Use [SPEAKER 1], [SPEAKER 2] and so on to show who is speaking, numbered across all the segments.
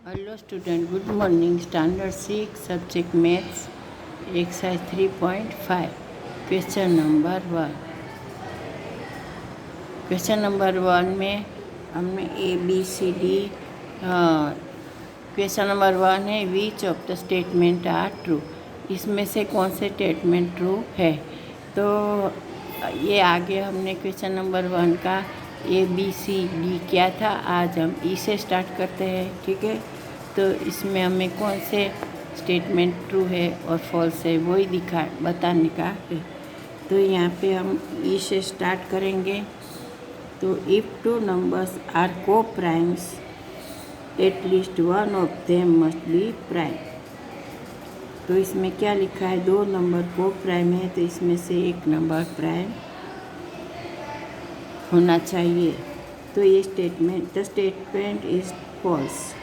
[SPEAKER 1] Hello student, good morning. Standard 6 subject maths exercise 3.5 question number 1। Question number 1 में हमने ABCD। Question number 1 है which of the statement are true. इसमें से कौन से स्टेटमेंट ट्रू है। तो ये आगे हमने क्वेश्चन नंबर 1 का ABCD किया था। आज हम ई से स्टार्ट करते हैं, ठीक है। तो इसमें हमें कौन से स्टेटमेंट ट्रू है और फॉल्स है वही बताने का है। तो यहाँ पे हम ई से स्टार्ट करेंगे। तो इफ़ टू नंबर्स आर को primes at least one of them must be prime. तो इसमें क्या लिखा है, दो नंबर को प्राइम है तो इसमें से एक नंबर प्राइम होना चाहिए। तो ये statement the statement is false.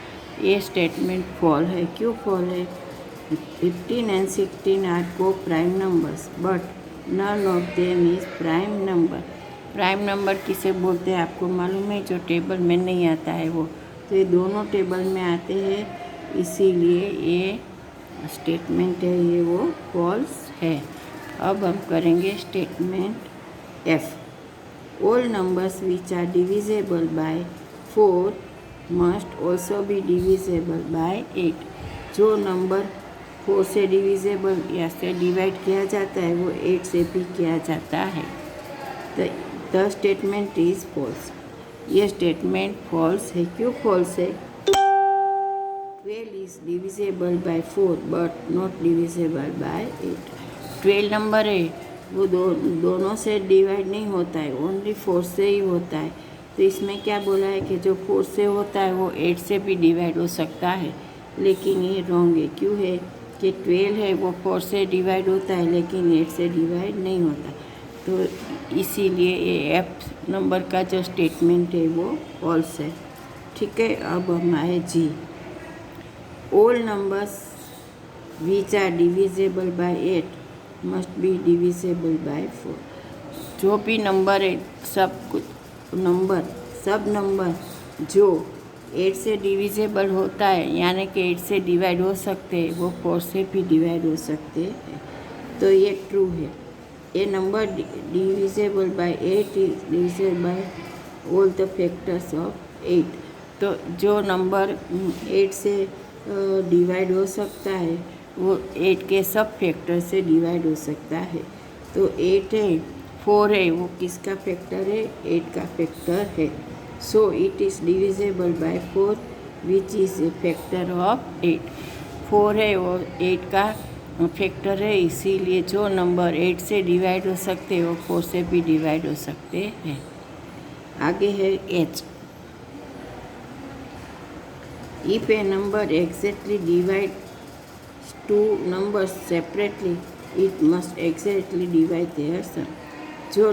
[SPEAKER 1] ये स्टेटमेंट फॉल है। क्यों फॉल है? 15 and 16 आर को prime numbers but none of them is prime number. Prime number किसे बोलते हैं आपको मालूम है? जो टेबल में नहीं आता है वो। तो ये दोनों टेबल में आते हैं, इसीलिए ये स्टेटमेंट है ये वो फॉल्स है। अब हम करेंगे statement F. All numbers which are divisible by 4 must also be divisible by 8। जो नंबर 4 से डिविजिबल या से डिवाइड किया जाता है वो 8 से भी किया जाता है। The statement is false. ये स्टेटमेंट फॉल्स है। क्यों फॉल्स है? 12 is divisible by 4 but not divisible by 8। 12 number है वो दोनों से डिवाइड नहीं होता है, ओनली 4 से ही होता है। तो इसमें क्या बोला है कि जो 4 से होता है वो 8 से भी डिवाइड हो सकता है, लेकिन ये रॉन्ग है। क्यों है कि 12 है वो 4 से डिवाइड होता है लेकिन 8 से डिवाइड नहीं होता। तो इसीलिए ये एफ नंबर का जो स्टेटमेंट है वो फॉल्स है, ठीक है। अब हम आए जी। All numbers which are divisible by 8 must be divisible by 4। जो भी नंबर है सब नंबर जो 8 से डिविजिबल होता है यानी कि 8 से डिवाइड हो सकते हैं वो 4 से भी डिवाइड हो सकते हैं। तो ये ट्रू है। A number divisible by 8 is divisible by all the factors of 8। तो जो नंबर 8 से डिवाइड हो सकता है वो 8 के सब फैक्टर से डिवाइड हो सकता है। तो 8 है, 4 है, वो किसका फैक्टर है? 8 का फैक्टर है। So it is divisible by 4 which is a factor of 8। 4 है वो 8 का फैक्टर है, इसीलिए जो नंबर 8 से डिवाइड हो सकते हैं वो 4 से भी डिवाइड हो सकते हैं। आगे है H. If A number exactly divide two numbers separately it must exactly divide their sum। जो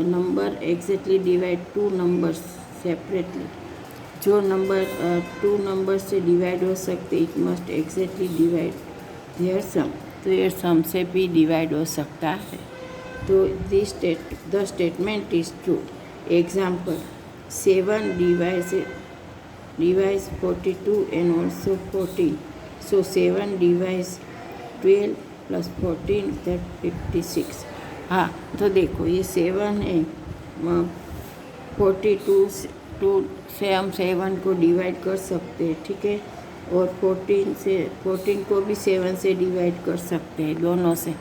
[SPEAKER 1] number exactly divide two numbers separately, जो नंबर 2 नंबर से डिवाइड हो सकते it must exactly divide their sum. तो ये सम से भी डिवाइड हो सकता है। तो the statement is true. Example 7 divides 42 and also 14। So 7 divides 12 plus 14 that 56। हाँ, तो देखो ये 7 है, 42 से हम 7 को डिवाइड कर सकते हैं, ठीक है। और 14 को भी 7 से डिवाइड कर सकते हैं, दोनों से।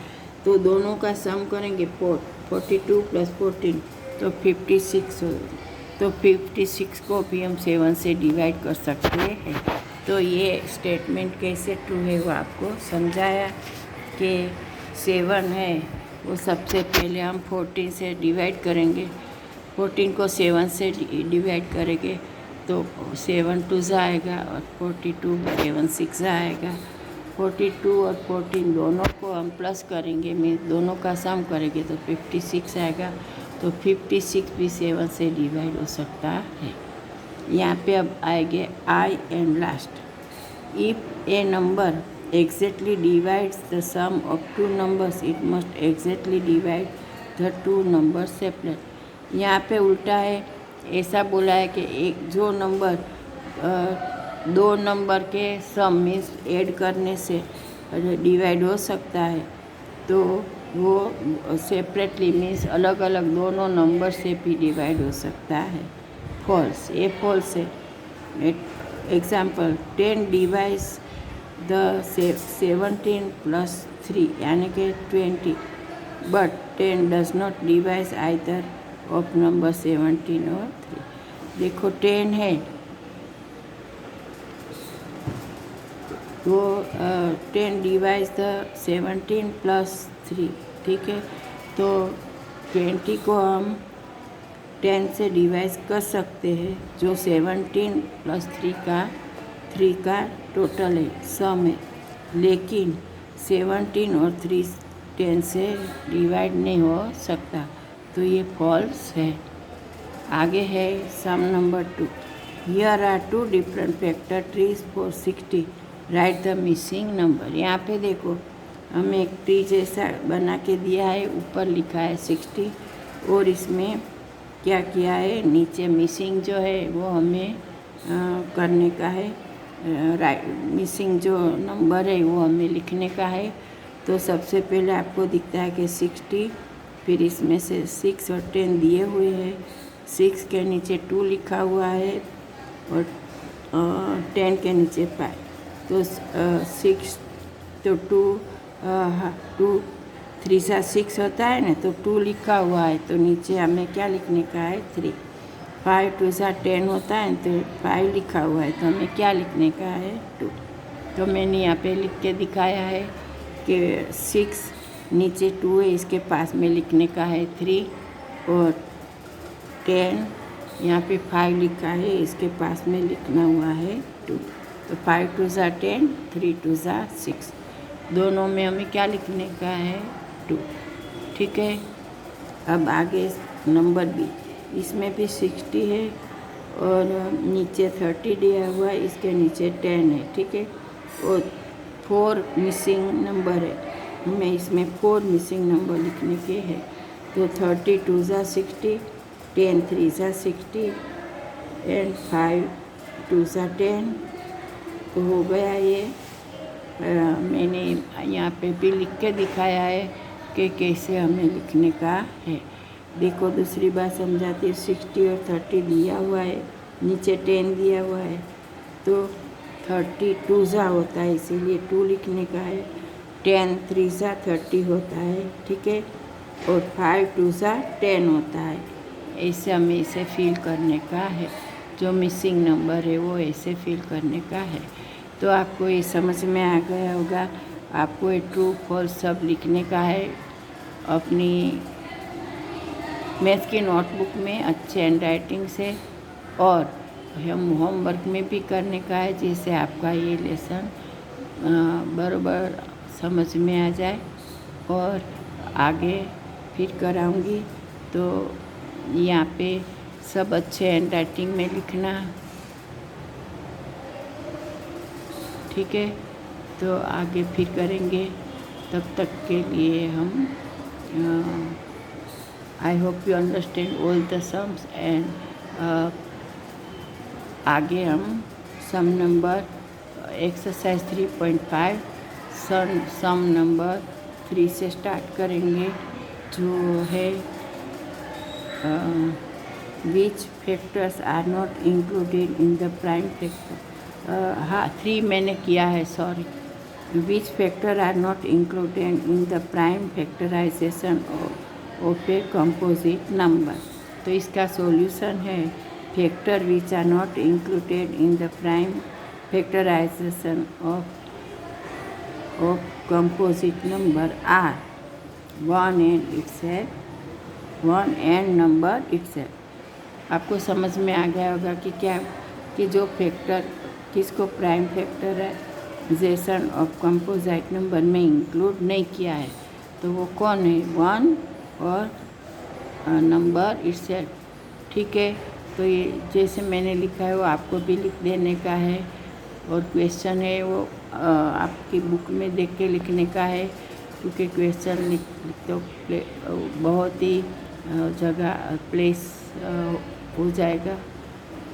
[SPEAKER 1] तो दोनों का सम करेंगे 42 प्लस 14 तो 56 हो। तो 56 को भी हम 7 से डिवाइड कर सकते हैं। तो ये स्टेटमेंट कैसे ट्रू है वो आपको समझाया कि 7 है वो सबसे पहले हम 14 से डिवाइड करेंगे। 14 को 7 से डिवाइड करेंगे तो 7 2 आएगा और 42 7 6 आएगा। 42 और 14 दोनों को हम प्लस करेंगे, दोनों का सम करेंगे तो 56 आएगा। तो 56 भी 7 से डिवाइड हो सकता है। यहाँ पे अब आएंगे I and last. If a number exactly divides the sum of two numbers it must exactly divide the two number separate. यहाँ पे उल्टा है, ऐसा बोला है कि एक जो नंबर दो नंबर के सम मीन्स ऐड करने से डिवाइड हो सकता है, तो वो सेपरेटली मीन्स अलग अलग दोनों नंबर से भी डिवाइड हो सकता है। फॉल्स, ये फॉल्स है। एग्जाम्पल 10 डिवाइड्स द 17 + 3 यानी कि 20, but 10 does not divide either of number 17 और 3। देखो 10 है तो 10 डिवाइड्स द 17 + 3, ठीक है। तो 20 को हम 10 से डिवाइड कर सकते हैं, जो 17 + 3 का टोटल है, सम है। लेकिन 17 और 3 10 से डिवाइड नहीं हो सकता, तो ये फॉल्स है। आगे है sum number 2। Here are 2 different factor trees for 60, right the missing number. यहाँ पे देखो हमें एक ट्री जैसा बना के दिया है, ऊपर लिखा है 60, और इसमें क्या किया है, नीचे मिसिंग जो है वो हमें करने का है। राइट, मिसिंग जो नंबर है वो हमें लिखने का है। तो सबसे पहले आपको दिखता है कि 60, फिर इसमें से 6 और 10 दिए हुए हैं। 6 के नीचे 2 लिखा हुआ है और 10 के नीचे 5। तो 6 तो 2 3 सा 6 होता है ना, तो 2 लिखा हुआ है, तो नीचे हमें क्या लिखने का है, 3। 5 2 सा 10 होता है, तो 5 लिखा हुआ है, तो हमें क्या लिखने का है, 2। तो मैंने यहाँ पे लिख के दिखाया है कि 6 नीचे 2 है, इसके पास में लिखने का है 3, और 10 यहाँ पे 5 लिखा है, इसके पास में लिखना हुआ है 2। तो 5 2 सा 10, 3 2 सा 6, दोनों में हमें क्या लिखने का है, 2, ठीक है। अब आगे नंबर बी, इसमें भी 60 है और नीचे 30 दिया हुआ है, इसके नीचे 10 है, ठीक है। और 4 मिसिंग नंबर है, हमें इसमें 4 मिसिंग नंबर लिखने के हैं। तो 30 2 सा 60, 10 3 सा 60 एंड 5 2 सा 10। तो हो गया ये। मैंने यहाँ पे भी लिख के दिखाया है कि कैसे हमें लिखने का है। देखो दूसरी बात समझाती हूँ। 60 और 30 दिया हुआ है, नीचे 10 दिया हुआ है, तो 30 2 सा होता है, इसीलिए 2 लिखने का है। 10 3 सा 30 होता है, ठीक है। और 5 2 सा 10 होता है। ऐसे हमें इसे फिल करने का है, जो मिसिंग नंबर है वो ऐसे फिल करने का है। तो आपको ये समझ में आ गया होगा। आपको ये ट्रू फॉल्स सब लिखने का है अपनी मैथ की नोटबुक में अच्छे हैंड राइटिंग से, और हम होमवर्क में भी करने का है, जिससे आपका ये लेसन बराबर समझ में आ जाए। और आगे फिर कराऊंगी, तो यहाँ पे सब अच्छे हैंड राइटिंग में लिखना, ठीक है। तो आगे फिर करेंगे, तब तक के लिए हम I hope you understand all the sums and आगे हम sum number exercise 3.5 sum number 3 से स्टार्ट करेंगे, जो है which factors are not included in the prime factor. हाँ 3 मैंने किया है, sorry. Which factor are not included in the prime factorization of a composite number. तो इसका सॉल्यूशन है factor which are not included in the prime factorization of composite number are 1 and itself, 1 and number itself. आपको समझ में आ गया होगा कि क्या, कि जो फैक्टर किसको prime factorization of composite number में इंक्लूड नहीं किया है, तो वो कौन है, 1 और नंबर इटसेल्फ, ठीक है। तो ये जैसे मैंने लिखा है वो आपको भी लिख देने का है, और क्वेश्चन है वो आपकी बुक में देख के लिखने का है, क्योंकि क्वेश्चन लिख तो बहुत ही जगह प्लेस हो जाएगा,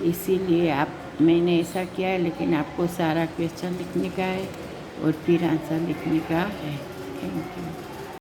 [SPEAKER 1] इसीलिए आप मैंने ऐसा किया है, लेकिन आपको सारा क्वेश्चन लिखने का है और फिर आंसर लिखने का है। Thank you.